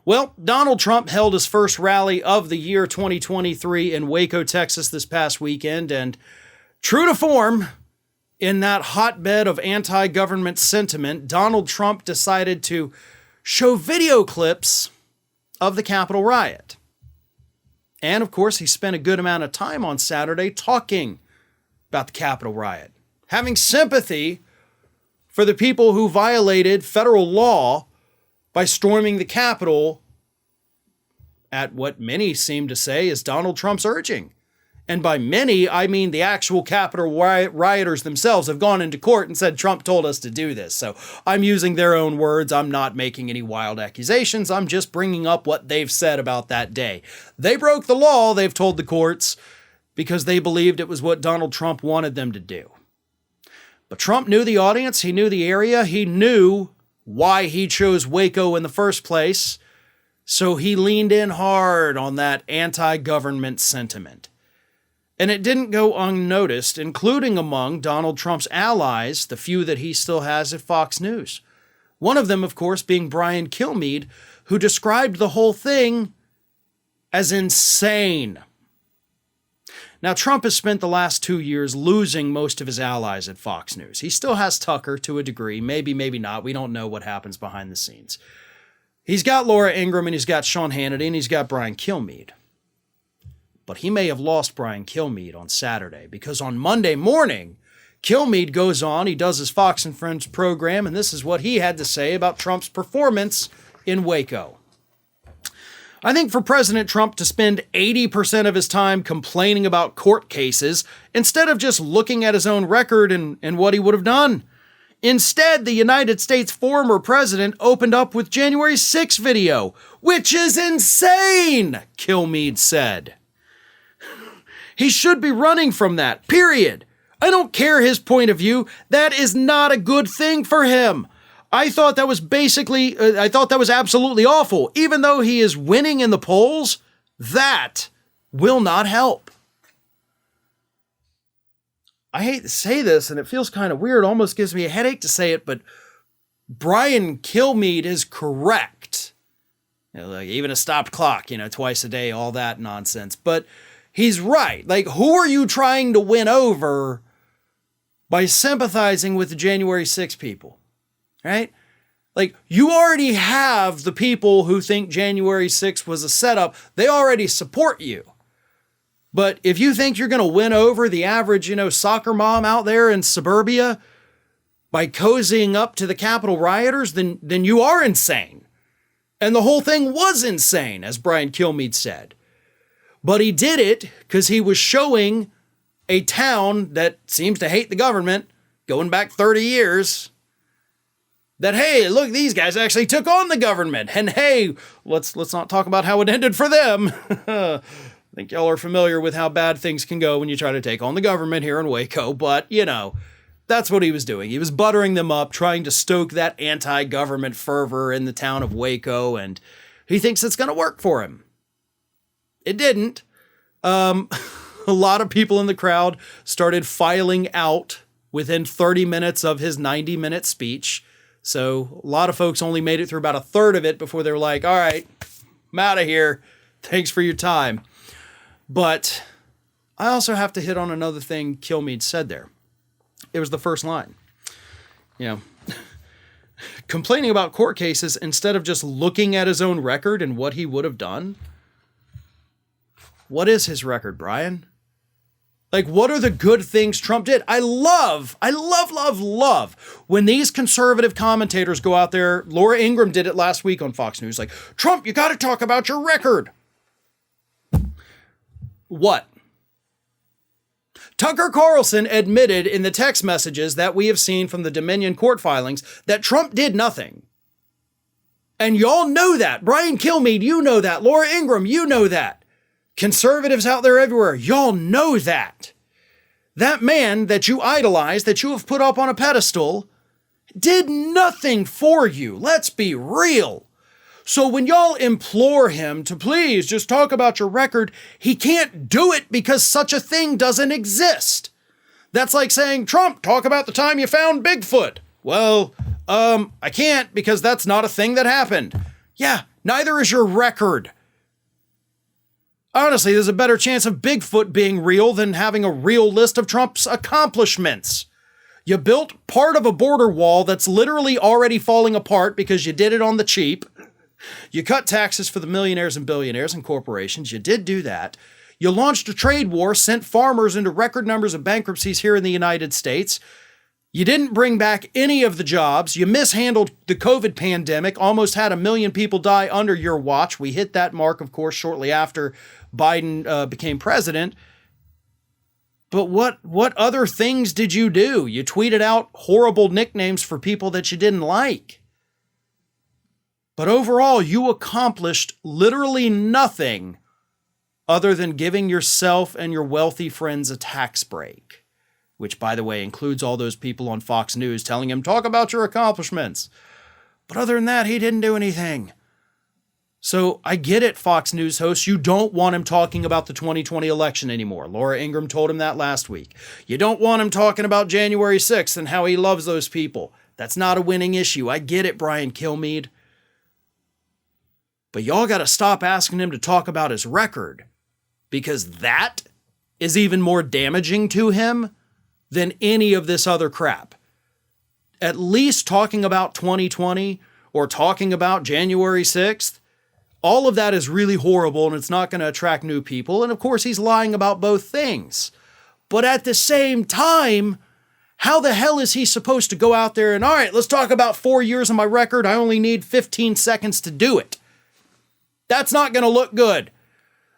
Well, Donald Trump held his first rally of the year 2023 in Waco, Texas this past weekend, and true to form, in that hotbed of anti-government sentiment, Donald Trump decided to show video clips of the Capitol Riot. And of course, he spent a good amount of time on Saturday talking about the Capitol Riot, having sympathy for the people who violated federal law by storming the Capitol at what many seem to say is Donald Trump's urging. And by many, I mean the actual Capitol rioters themselves have gone into court and said Trump told us to do this. So I'm using their own words. I'm not making any wild accusations. I'm just bringing up what they've said about that day. They broke the law, they've told the courts, because they believed it was what Donald Trump wanted them to do. But Trump knew the audience. He knew the area. He knew why he chose Waco in the first place. So he leaned in hard on that anti-government sentiment. And it didn't go unnoticed, including among Donald Trump's allies, the few that he still has at Fox News. One of them, of course, being Brian Kilmeade, who described the whole thing as insane. Now, Trump has spent the last 2 years losing most of his allies at Fox News. He still has Tucker to a degree, maybe not. We don't know what happens behind the scenes. He's got Laura Ingraham, and he's got Sean Hannity, and he's got Brian Kilmeade. But he may have lost Brian Kilmeade on Saturday, because on Monday morning, Kilmeade goes on, he does his Fox and Friends program, and this is what he had to say about Trump's performance in Waco. I think for President Trump to spend 80% of his time complaining about court cases instead of just looking at his own record and what he would have done. Instead, the United States former president opened up with January 6th video, which is insane, Kilmeade said. He should be running from that, period. I don't care his point of view. That is not a good thing for him. I thought that was absolutely awful. Even though he is winning in the polls, that will not help. I hate to say this, and it feels kind of weird, almost gives me a headache to say it, but Brian Kilmeade is correct. Like even a stopped clock, twice a day, all that nonsense. But he's right. Like, who are you trying to win over by sympathizing with the January 6 people? Right? Like, you already have the people who think January 6 was a setup. They already support you. But if you think you're going to win over the average, soccer mom out there in suburbia by cozying up to the Capitol rioters, then you are insane. And the whole thing was insane, as Brian Kilmeade said. But he did it because he was showing a town that seems to hate the government, going back 30 years, that, hey, look, these guys actually took on the government. And hey, let's not talk about how it ended for them. I think y'all are familiar with how bad things can go when you try to take on the government here in Waco. But, that's what he was doing. He was buttering them up, trying to stoke that anti-government fervor in the town of Waco. And he thinks it's going to work for him. It didn't. A lot of people in the crowd started filing out within 30 minutes of his 90-minute speech. So a lot of folks only made it through about a third of it before they were like, all right, I'm out of here. Thanks for your time. But I also have to hit on another thing Kilmeade said there. It was the first line. Complaining about court cases instead of just looking at his own record and what he would have done. What is his record, Brian? Like, what are the good things Trump did? I love when these conservative commentators go out there. Laura Ingraham did it last week on Fox News. Like, Trump, you got to talk about your record. What? Tucker Carlson admitted in the text messages that we have seen from the Dominion court filings that Trump did nothing. And y'all know that. Brian Kilmeade, you know that. Laura Ingraham, you know that. Conservatives out there everywhere, y'all know that. That man that you idolize, that you have put up on a pedestal, did nothing for you. Let's be real. So when y'all implore him to please just talk about your record, he can't do it because such a thing doesn't exist. That's like saying, Trump, talk about the time you found Bigfoot. Well, I can't because that's not a thing that happened. Yeah, Neither is your record. Honestly, there's a better chance of Bigfoot being real than having a real list of Trump's accomplishments. You built part of a border wall that's literally already falling apart because you did it on the cheap. You cut taxes for the millionaires and billionaires and corporations. You did do that. You launched a trade war, sent farmers into record numbers of bankruptcies here in the United States. You didn't bring back any of the jobs. You mishandled the COVID pandemic, almost had 1 million people die under your watch. We hit that mark, of course, shortly after Biden became president. But what other things did you do? You tweeted out horrible nicknames for people that you didn't like. But overall, you accomplished literally nothing other than giving yourself and your wealthy friends a tax break, which, by the way, includes all those people on Fox News telling him, talk about your accomplishments. But other than that, he didn't do anything. So I get it, Fox News hosts. You don't want him talking about the 2020 election anymore. Laura Ingraham told him that last week. You don't want him talking about January 6th and how he loves those people. That's not a winning issue. I get it, Brian Kilmeade. But y'all got to stop asking him to talk about his record, because that is even more damaging to him than any of this other crap. At least talking about 2020 or talking about January 6th, all of that is really horrible and it's not going to attract new people. And of course, he's lying about both things. But at the same time, how the hell is he supposed to go out there and, all right, let's talk about 4 years of my record. I only need 15 seconds to do it. That's not going to look good.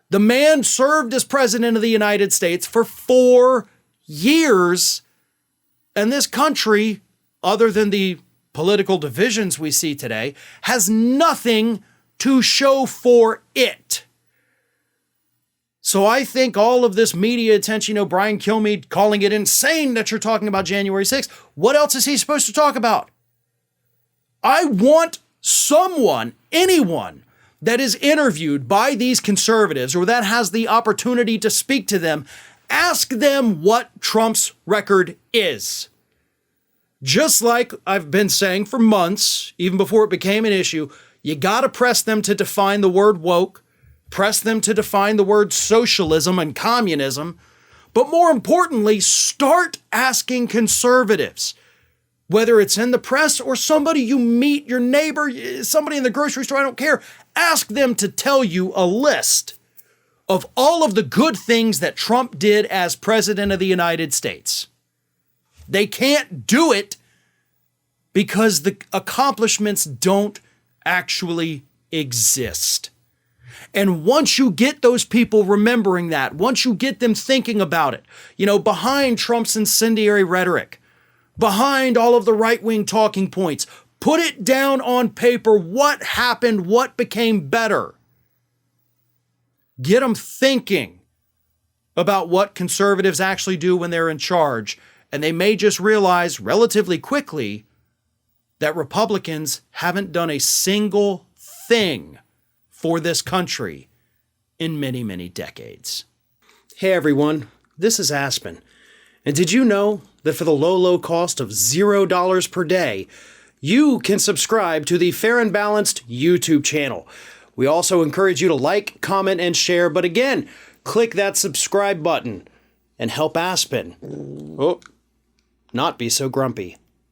The man served as president of the United States for 4 years. And this country, other than the political divisions we see today, has nothing to show for it. So I think all of this media attention, Brian Kilmeade calling it insane that you're talking about January 6th. What else is he supposed to talk about? I want someone, anyone, that is interviewed by these conservatives or that has the opportunity to speak to them, ask them what Trump's record is. Just like I've been saying for months, even before it became an issue, you got to press them to define the word woke, press them to define the word socialism and communism, but more importantly, start asking conservatives, whether it's in the press or somebody you meet, your neighbor, somebody in the grocery store, I don't care, ask them to tell you a list of all of the good things that Trump did as president of the United States. They can't do it because the accomplishments don't actually exist. And once you get those people remembering that, once you get them thinking about it, behind Trump's incendiary rhetoric, behind all of the right-wing talking points, put it down on paper. What happened? What became better? Get them thinking about what conservatives actually do when they're in charge. And they may just realize relatively quickly that Republicans haven't done a single thing for this country in many, many decades. Hey everyone, this is Aspen. And did you know that for the low, low cost of $0 per day, you can subscribe to the Fair and Balanced YouTube channel? We also encourage you to like, comment, and share. But again, click that subscribe button and help Aspen not be so grumpy.